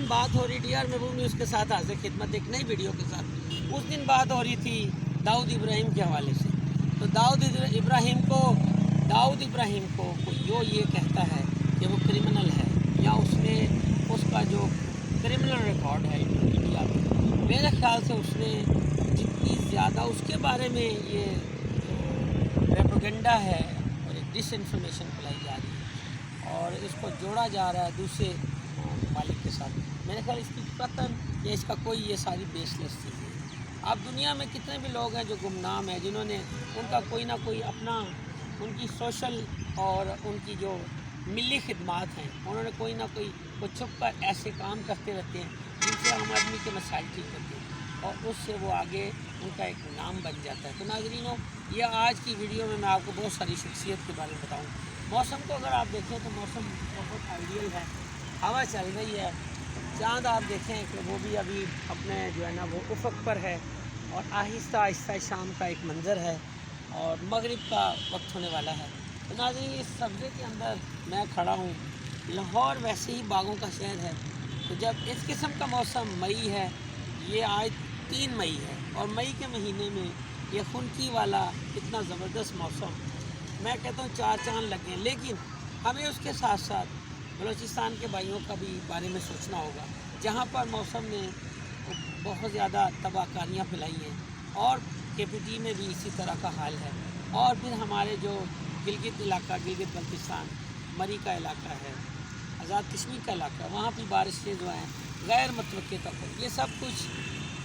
बात हो रही थी यार महबूब न्यूज़ के साथ हाजिर खिदमत एक नई वीडियो के साथ। उस दिन बात हो रही थी दाऊद इब्राहिम के हवाले से। तो दाऊद इब्राहिम को जो ये कहता है कि वो क्रिमिनल है या उसने उसका जो क्रिमिनल रिकॉर्ड है इंडिया में, मेरे ख्याल से उसने जितनी ज़्यादा उसके बारे में ये प्रोपेगेंडा है और एक डिसइंफॉर्मेशन फैलाई जा रही है और इसको जोड़ा जा रहा है दूसरे मालिक के साथ, मेरे ख्याल इसकी पतन या इसका कोई ये सारी बेसलेस चीज़ है। आप दुनिया में कितने भी लोग हैं जो गुमनाम हैं, जिन्होंने उनका कोई ना कोई अपना उनकी सोशल और उनकी जो मिली खिदमात हैं, उन्होंने कोई ना कोई वो छुप कर ऐसे काम करते रहते हैं जिनसे आम आदमी के मसाइल ठीक करते हैं और उससे वो आगे उनका एक नाम बन जाता है। तो नाज़रीनों, ये आज की वीडियो में मैं आपको बहुत सारी शख्सियत के बारे में बताऊँ। मौसम को अगर आप देखें तो मौसम बहुत आइडियल है, हवा चल रही है, चाँद आप देखें कि वो भी अभी अपने जो है ना वो उफ़क़ पर है और आहिस्ता आहिस्ता शाम का एक मंज़र है और मगरिब का वक्त होने वाला है। तो नाज़रीन, इस सब्ज़े के अंदर मैं खड़ा हूँ। लाहौर वैसे ही बागों का शहर है, तो जब इस किस्म का मौसम मई है, ये आज 3 मई है और मई के महीने में ये खुनकी वाला इतना ज़बरदस्त मौसम, मैं कहता हूँ 4 चाँद लगे। लेकिन हमें उसके साथ साथ बलूचिस्तान के भाइयों का भी बारे में सोचना होगा, जहाँ पर मौसम ने बहुत ज़्यादा तबाहकारियाँ फैलाई हैं और KPT में भी इसी तरह का हाल है। और फिर हमारे जो गिलगित इलाका, गिलगित बल्तिस्तान, मरी का इलाका है, आज़ाद कश्मीर का इलाका है, वहाँ भी बारिशें जो हैं गैर मुतवक्के तक है। ये सब कुछ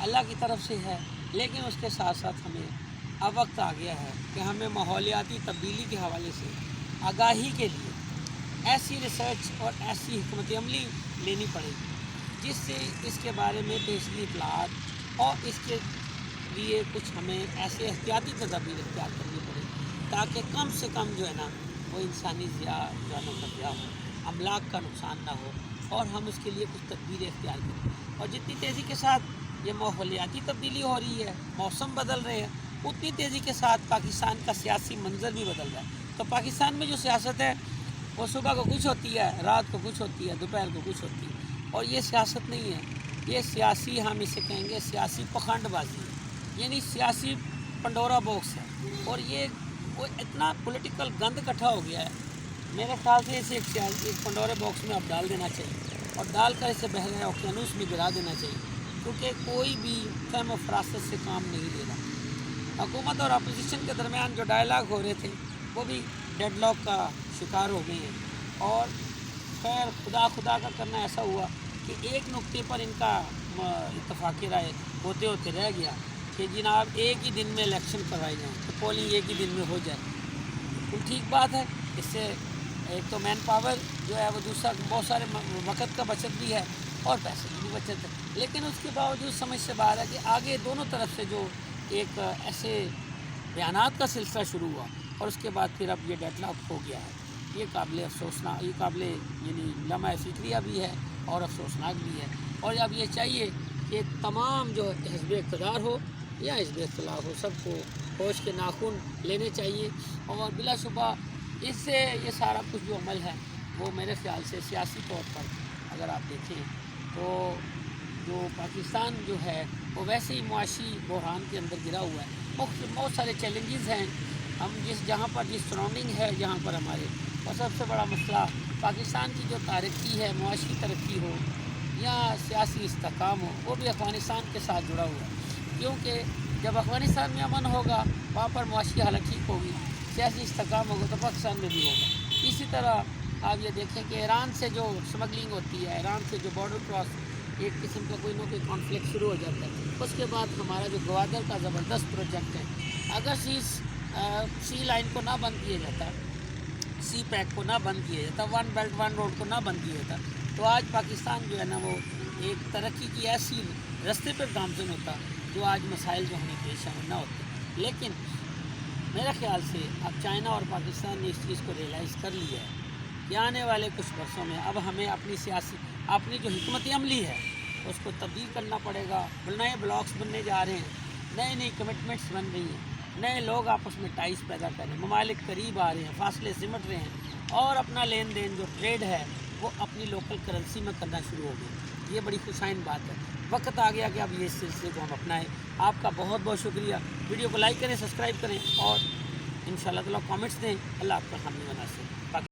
अल्लाह की तरफ से है, लेकिन उसके साथ साथ हमें अब वक्त आ गया है कि हमें माहौलियाती तब्दीली के हवाले से आगाही के लिए ऐसी रिसर्च और ऐसी हिकमत अमली लेनी पड़ेगी जिससे इसके बारे में पेशगी इत्तलात और इसके लिए कुछ हमें ऐसे एहतियाती तदाबीर इख्तियार करनी पड़ेगी ताकि कम से कम जो है ना वो इंसानी जानों का ज़िया हो, अमलाक का नुकसान ना हो और हम उसके लिए कुछ तदबीरें इख्तियार करें। और जितनी तेज़ी के साथ ये माहौलियाती तब्दीली हो रही है, मौसम बदल रहे हैं, उतनी तेज़ी के साथ पाकिस्तान का सियासी मंजर भी बदल रहा है। तो पाकिस्तान में जो सियासत है वो सुबह को कुछ होती है, रात को कुछ होती है, दोपहर को कुछ होती है और ये सियासत नहीं है, ये सियासी, हम इसे कहेंगे सियासी पखंडबाजी है, यानी सियासी पंडोरा बॉक्स है। और ये वो इतना पॉलिटिकल गंद इकट्ठा हो गया है, मेरे ख्याल से इसे एक पंडोरे बॉक्स में अब डाल देना चाहिए और डाल कर इसे बह रहे ओकेनूस में गिरा देना चाहिए, क्योंकि कोई भी फहम व फरासत से काम नहीं ले रहा। हुकूमत और अपोजिशन के दरमियान जो डायलाग हो रहे थे वो भी डेडलॉक का शिकार हो गए हैं और खैर खुदा का करना ऐसा हुआ कि एक नुक्ते पर इनका इत्तफाक़ राय होते होते रह गया कि जनाब एक ही दिन में इलेक्शन करवाए जाएँ, तो पोलिंग एक ही दिन में हो जाए। तो ठीक बात है, इससे एक तो मैन पावर जो है वो दूसरा बहुत सारे वक़्त का बचत भी है और पैसे की भी बचत है। लेकिन उसके बावजूद समझ से बाहर है कि आगे दोनों तरफ से जो एक ऐसे बयानात का सिलसिला शुरू हुआ और उसके बाद फिर अब ये डेडलॉक हो गया है, ये काबिल अफसोसनाक, ये काबिल यानी लम्हा फ़िक्रिया भी है और अफसोसनाक भी है। और अब ये चाहिए कि तमाम जो हिज़्ब इक़्तिदार हो या हिज़्ब इख्तिलाफ हो, सबको होश के नाखून लेने चाहिए और बिलाशुबा इससे ये सारा कुछ जो अमल है वो मेरे ख़्याल से सियासी तौर पर अगर आप देखें तो जो पाकिस्तान जो है वो वैसे ही मुआशी बहरान के अंदर गिरा हुआ है। बहुत सारे चैलेंजेस हैं, हम जहाँ पर जिस सराउंडिंग है, जहाँ पर हमारे और सबसे बड़ा मसला पाकिस्तान की जो तरक्की है, मुआशी तरक्की हो या सियासी इस्तेहकाम हो, वो भी अफ़गानिस्तान के साथ जुड़ा हुआ है। क्योंकि जब अफ़गानिस्तान में अमन होगा, वहाँ पर मुआशी हालत ठीक होगी, सियासी इस्तेहकाम होगा तो पाकिस्तान में भी होगा। इसी तरह आप ये देखें कि ईरान से जो स्मगलिंग होती है, ईरान से जो बॉर्डर क्रॉस एक किस्म का कोई ना कोई कॉन्फ्लिक्ट शुरू हो जाता है, उसके बाद हमारा जो ग्वादर का ज़बरदस्त प्रोजेक्ट है, अगर सी लाइन को ना बंद किया जाता, सी पैक को ना बंद किया जाता, वन बेल्ट वन रोड को ना बंद किया जाता, तो आज पाकिस्तान जो है ना वो एक तरक्की की ऐसी रास्ते पर गामज़न होता जो आज मसाइल जो हमें पेश आए ना होते। लेकिन मेरे ख़्याल से अब चाइना और पाकिस्तान ने इस चीज़ को रियलाइज़ कर लिया है कि आने वाले कुछ वर्षों में अब हमें अपनी जो हिकमत अमली है उसको तब्दील करना पड़ेगा। नए ब्लॉक्स बनने जा रहे हैं, नई कमिटमेंट्स बन रही हैं, नए लोग आपस में टाइज पैदा कर रहे हैं, ममालिक करीब आ रहे हैं, फासले सिमट रहे हैं और अपना लेन देन जो ट्रेड है وہ اپنی لوکل کرنسی میں کرنا شروع ہو گئے. یہ بڑی خوشائن بات ہے. وقت آ گیا کہ اب یہ سلسلے کو ہم اپنائیں. آپ کا بہت بہت شکریہ. ویڈیو کو لائک کریں, سبسکرائب کریں اور انشاءاللہ تعالیٰ کامنٹس دیں. اللہ آپ کا حامی و ناصر.